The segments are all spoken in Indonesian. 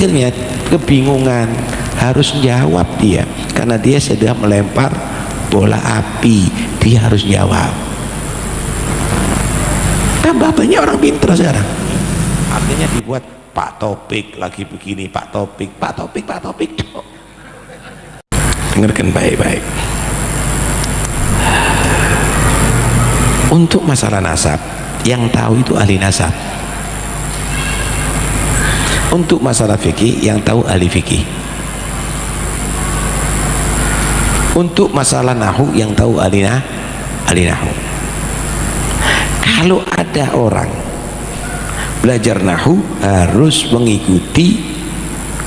Akhirnya kebingungan, harus jawab dia karena dia sedang melempar bola api, dia harus jawab. Tambah banyak orang pintar sekarang. Akhirnya dibuat Pak Topik lagi begini, Pak Topik. Dengarkan baik-baik. Untuk masalah nasab, yang tahu itu ahli nasab. Untuk masalah fikih, yang tahu ahli fikih. Untuk masalah nahu, yang tahu ahli nahu. Kalau ada orang belajar nahu, harus mengikuti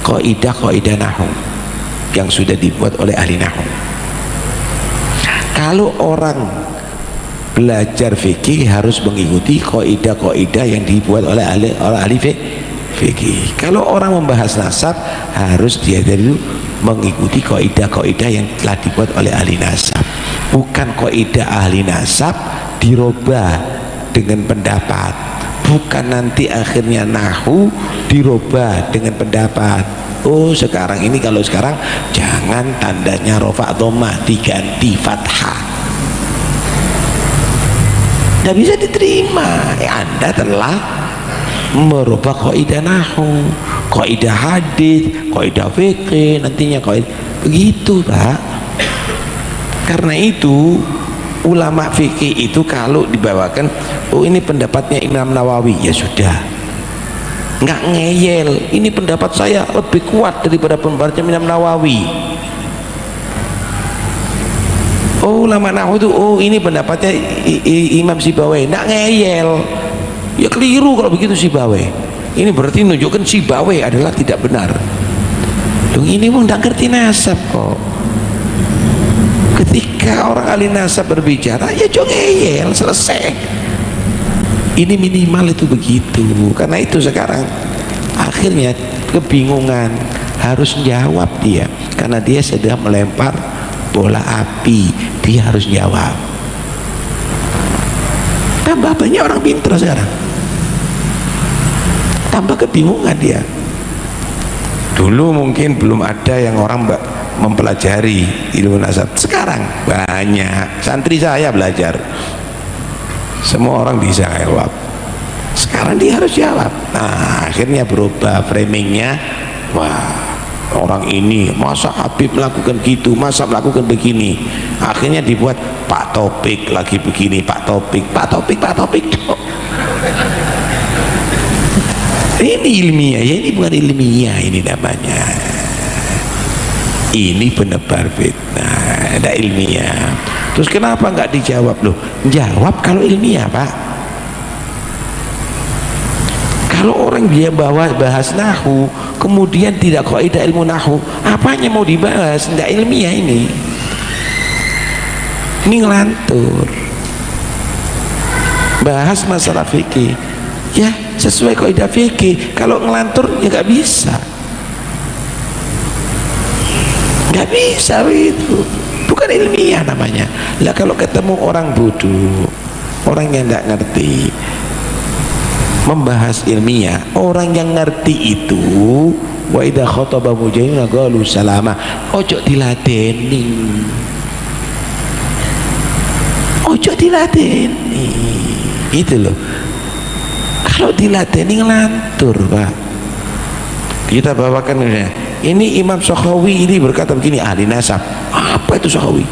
kaidah nahu yang sudah dibuat oleh ahli nahu. Kalau orang belajar fikih, harus mengikuti kaidah yang dibuat oleh ahli fikih. Kalau orang membahas nasab, harus dia dulu mengikuti kaidah yang telah dibuat oleh ahli nasab. Bukan kaidah ahli nasab dirubah dengan pendapat, bukan nanti akhirnya nahu dirubah dengan pendapat. Oh, sekarang ini, kalau sekarang jangan tandanya rofa dhammah diganti fathah, tidak bisa diterima. Anda telah merubah kaidah nahu, kaidah hadis, kaidah fikih, nantinya kaidah begitu, Pak. Karena itu ulama fikih itu kalau dibawakan, oh ini pendapatnya Imam Nawawi, ya sudah, nggak ngeyel, ini pendapat saya lebih kuat daripada pendapatnya Imam Nawawi. Oh, ulama nahu itu, oh ini pendapatnya Imam Sibawai, nggak ngeyel. Ya keliru kalau begitu Sibawai. Ini berarti menunjukkan Sibawai adalah tidak benar. Dong, ini pun nggak ngerti nasab kok. Ketika orang ahli nasab berbicara, ya jangan ngeyel, selesai. Ini minimal itu begitu. Karena itu sekarang akhirnya kebingungan, harus jawab dia karena dia sedang melempar bola api, dia harus jawab. Tambah banyak orang pintar sekarang, tambah kebingungan dia. Dulu mungkin belum ada yang orang mempelajari ilmu nasab, sekarang banyak. Santri saya belajar, semua orang bisa jawab. Sekarang dia harus jawab. Nah, akhirnya berubah framingnya. Wah, orang ini masa Habib melakukan gitu, masa melakukan begini. Akhirnya dibuat Pak Topik lagi begini, Pak Topik. Ini ilmiah ya, ini bukan ilmiah, ini namanya. Ini penebar fitnah, ada ilmiah. Terus kenapa nggak dijawab? Loh, jawab kalau ilmiah, Pak. Kalau orang dia bahas nahu, kemudian tidak kaidah ilmu nahu, apanya mau dibahas? Nggak ilmiah ini. Ini ngelantur. Bahas masalah fikih, ya sesuai kaidah fikih. Kalau ngelantur ya nggak bisa. Nggak bisa itu. Bukan ilmiah namanya. Lah kalau ketemu orang bodoh, orang yang nggak ngerti, membahas ilmiah, orang yang ngerti itu wa idza khataba mujahidun qalu salama, ojo diladeni, ojo diladeni, gitu loh. Kalau diladeni ngelantur, Pak. Kita bawakan ini Imam Sakhawi ini berkata begini, ahli nasab. Apa itu Sakhawi?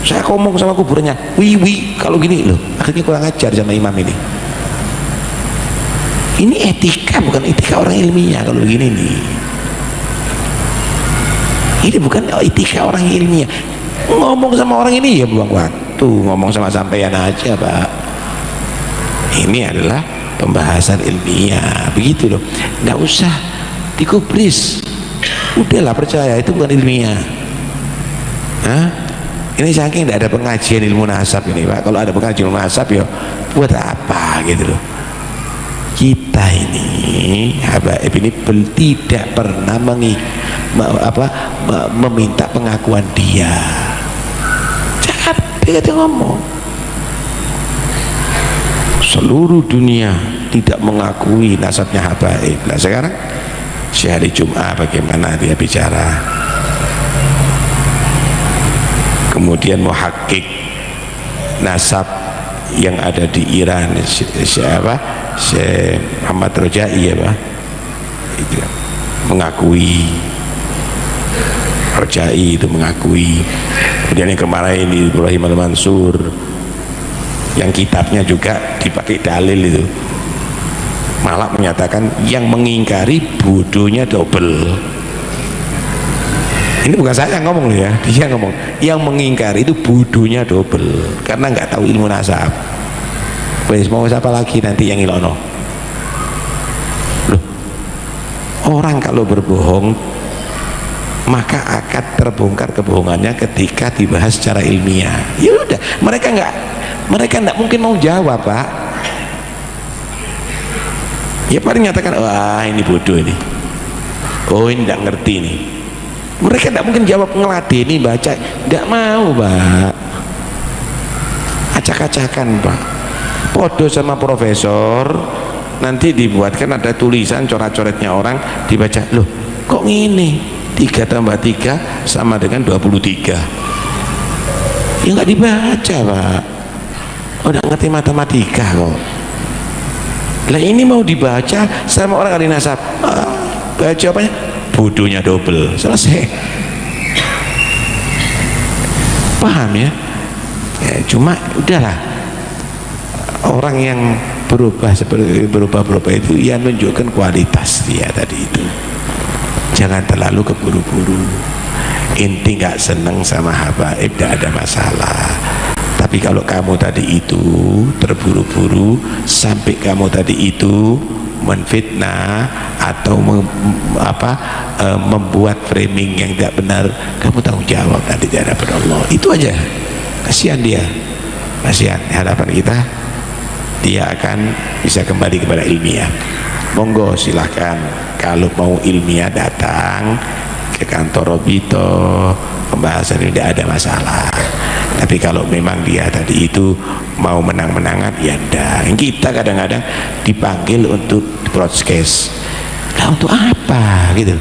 Saya ngomong sama kuburannya, wi kalau gini loh. Akhirnya kurang ajar sama imam ini. Ini etika, bukan etika orang ilmiah kalau begini nih. Ini bukan etika orang ilmiah. Ngomong sama orang ini ya buang waktu, ngomong sama sampean aja, Pak. Ini adalah pembahasan ilmiah, begitu loh. Nggak usah dikubris. Udahlah, percaya itu bukan ilmiah. Hah? Ini saking tidak ada pengajian ilmu nasab ini, Pak. Kalau ada pengajian ilmu nasab ya buat apa gitu loh. Kita ini habaib ini tidak pernah meminta pengakuan dia. Jangan dia ngomong seluruh dunia tidak mengakui nasabnya habaib. Nah sekarang Syekh hari Jum'ah bagaimana dia bicara. Kemudian muhakkik nasab yang ada di Iran, Syekh Muhammad Rojai ya Pak, itu mengakui, Rojai itu mengakui. Kemudian yang kemarin ini Ibrahim Al-Mansur yang kitabnya juga dipakai dalil itu, malah menyatakan yang mengingkari bodohnya double. Ini bukan saya yang ngomong ya, dia ngomong yang mengingkari itu bodohnya double karena nggak tahu ilmu nasab. Wes mau siapa lagi nanti yang ilono? Loh, orang kalau berbohong maka akan terbongkar kebohongannya ketika dibahas secara ilmiah. Ya udah, mereka nggak mungkin mau jawab Pak. Ya paling nyatakan, wah ini bodoh ini, oh ini nggak ngerti nih. Mereka tidak mungkin jawab ngeladeni baca, tidak mau Pak. Acak-acakan Pak, podo sama profesor, nanti dibuatkan ada tulisan coret-coretnya orang, dibaca, loh kok gini, 3 tambah 3 sama dengan 23. Ya nggak dibaca Pak, udah ngerti matematika kok. Lah ini mau dibaca sama orang ahli nasab, baca apanya? Bodohnya double, selesai. Paham ya? Ya cuma udahlah, orang yang berubah seperti berubah itu ya menunjukkan kualitas dia tadi itu. Jangan terlalu keburu-buru. Inti nggak seneng sama habaib tidak ada masalah. Tapi kalau kamu tadi itu terburu-buru sampai kamu tadi itu menfitnah atau membuat framing yang tidak benar, kamu tanggung jawab nanti di hadapan Allah. Itu aja. Kasihan dia, kasihan di hadapan kita. Dia akan bisa kembali kepada ilmiah. Monggo silahkan kalau mau ilmiah datang ke kantor Robito, pembahasan ini tidak ada masalah. Tapi kalau memang dia tadi itu mau menang-menangan, ya enggak. Kita kadang-kadang dipanggil untuk broadcast. Nah untuk apa gitu?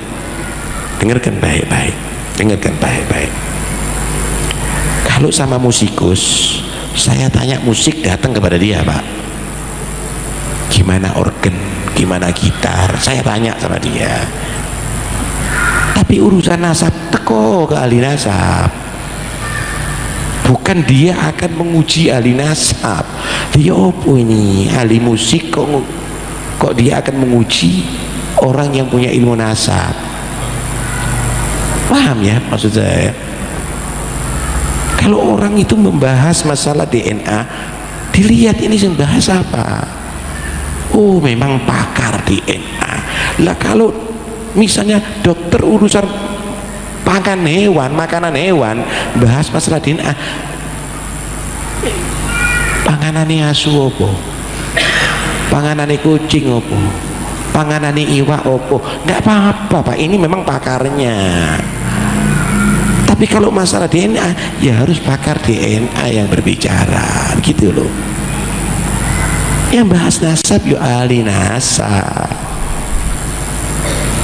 Dengarkan baik-baik, dengarkan baik-baik. Kalau sama musikus, saya tanya musik datang kepada dia Pak, gimana organ, gimana gitar, saya tanya sama dia. Tapi urusan nasab teko ke ahli nasab, bukan dia akan menguji ahli nasab. Dia opo ini ahli musik kok dia akan menguji orang yang punya ilmu nasab. Paham ya maksud saya? Kalau orang itu membahas masalah DNA, dilihat ini yang bahas apa. Oh memang pakar DNA. Lah kalau misalnya dokter urusan pakan hewan, makanan hewan, bahas masalah DNA, panganane asu opo, panganane kucing opo, panganane iwak opo, nggak apa-apa Pak, ini memang pakarnya. Tapi kalau masalah DNA ya harus pakar DNA yang berbicara gitu loh. Yang bahas nasab ya ahli nasab,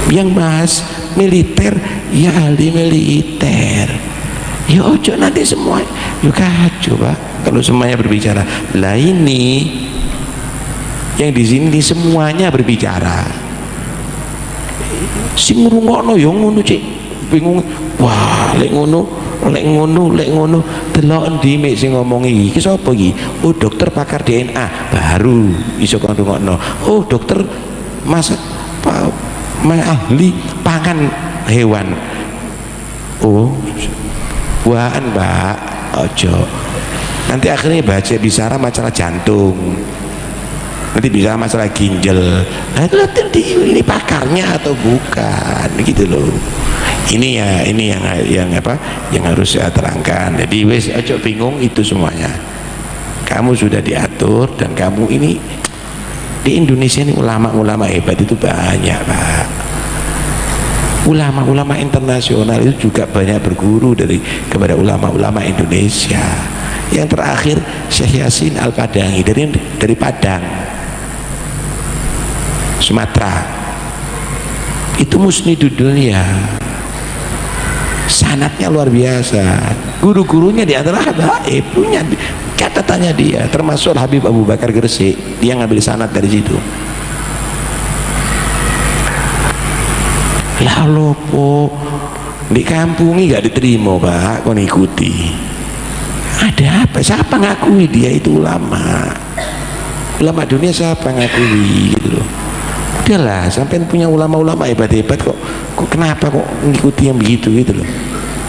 yang bahas militer ya ahli militer. Ya ojo nanti semua yuk kacau Pak kalau semuanya berbicara. Lah ini yang di sini semuanya berbicara, sing ngrungokno yo ngono cik, bingung. Wah lek ngono delok endi mek sing ngomong iki sapa iki? Oh dokter pakar DNA baru iso kon rungokno. Oh dokter ahli pangan hewan. Oh buahan Mbak, ojo nanti akhirnya baca bicara masalah jantung, nanti bisa masalah ginjal. Nah itu nanti ini pakarnya atau bukan gitu loh. Ini ya, ini yang apa yang harus saya terangkan. Jadi wes ojo bingung itu semuanya. Kamu sudah diatur dan kamu ini di Indonesia ini ulama-ulama hebat itu banyak Pak. Ulama-ulama internasional itu juga banyak berguru kepada ulama-ulama Indonesia. Yang terakhir Syekh Yasin Al-Padangi dari Padang, Sumatera. itu musnidud dunia, sanadnya luar biasa. Guru-gurunya di antara habaib punya catatannya dia, termasuk Habib Abu Bakar Gresik, dia ngambil sanad dari situ. Lalu po di kampung ini gak diterima Pak, kau ikuti ada apa, siapa ngakui dia itu ulama dunia, siapa ngakui gitu loh. Udahlah, sampai punya ulama-ulama hebat-hebat kok kenapa kok ngikuti yang begitu gitu loh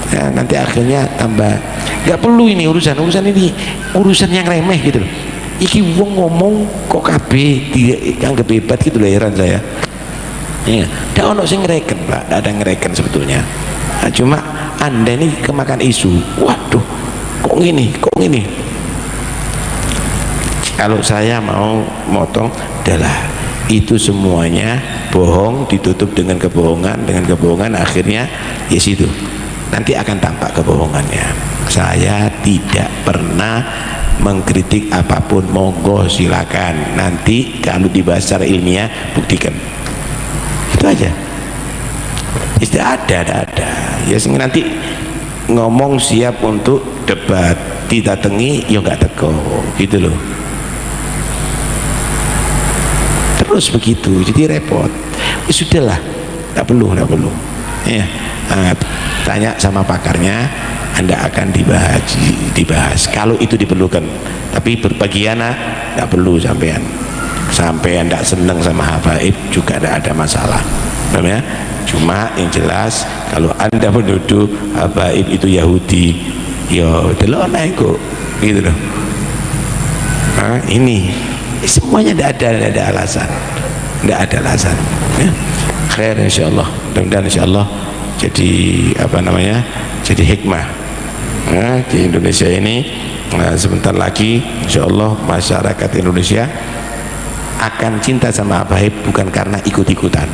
ya, nanti akhirnya tambah gak perlu ini urusan ini urusan yang remeh gitu loh. Iki wong ngomong kok kabeh dianggap hebat gitu loh, heran saya. Ya, tidak ono sing ngereken Pak, tidak ada ngereken sebetulnya. Nah, cuma Anda ini kemakan isu, waduh kok gini. Kalau saya mau motong, adalah itu semuanya bohong, ditutup dengan kebohongan, akhirnya ya situ nanti akan tampak kebohongannya. Saya tidak pernah mengkritik apapun, monggo silakan, nanti kalau dibahas secara ilmiah buktikan, itu aja. Ada ya, nanti ngomong siap untuk debat, ditatengi ya nggak teko gitu loh, terus begitu, jadi repot. Ya sudahlah, nggak perlu ya. Tanya sama pakarnya, Anda akan dibahas kalau itu diperlukan. Tapi berbagian nggak perlu, sampai Anda seneng sama habaib juga tidak ada masalah, ya. Cuma yang jelas kalau Anda menuduh habaib itu Yahudi, yo delok naik kok gitu loh. Nah, ini semuanya tidak ada alasan ya. Khair insyaallah, mudah-mudahan insyaallah jadi jadi hikmah nah, di Indonesia ini. Nah, sebentar lagi insyaallah masyarakat Indonesia akan cinta sama habaib bukan karena ikut-ikutan,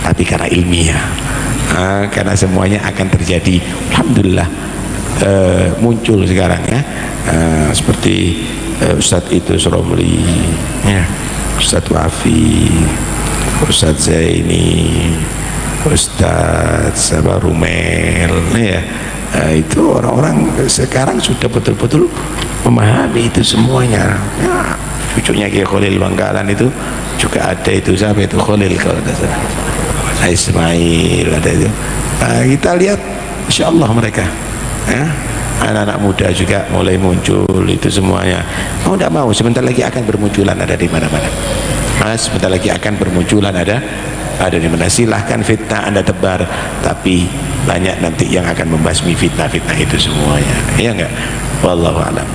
tapi karena ilmiah. Karena semuanya akan terjadi, alhamdulillah muncul sekarang ya, seperti Ustadz itu Romli ya, Ustadz Wafi, Ustadz Zaini, Ustadz Sabarumel ya. Itu orang-orang sekarang sudah betul-betul memahami itu semuanya ya. Cucunya Kiai Khalil Bangkalan itu juga ada, itu siapa itu Khalil kalau tidak salah, Ismail ada itu. Kita lihat insyaallah mereka ya, anak-anak muda juga mulai muncul itu semuanya. Mau tidak mau sebentar lagi akan bermunculan ada di mana-mana. Sebentar lagi akan bermunculan ada di mana. Silahkan fitnah Anda tebar, tapi banyak nanti yang akan membasmi fitnah-fitnah itu semuanya, ya enggak? Wallahu a'lam.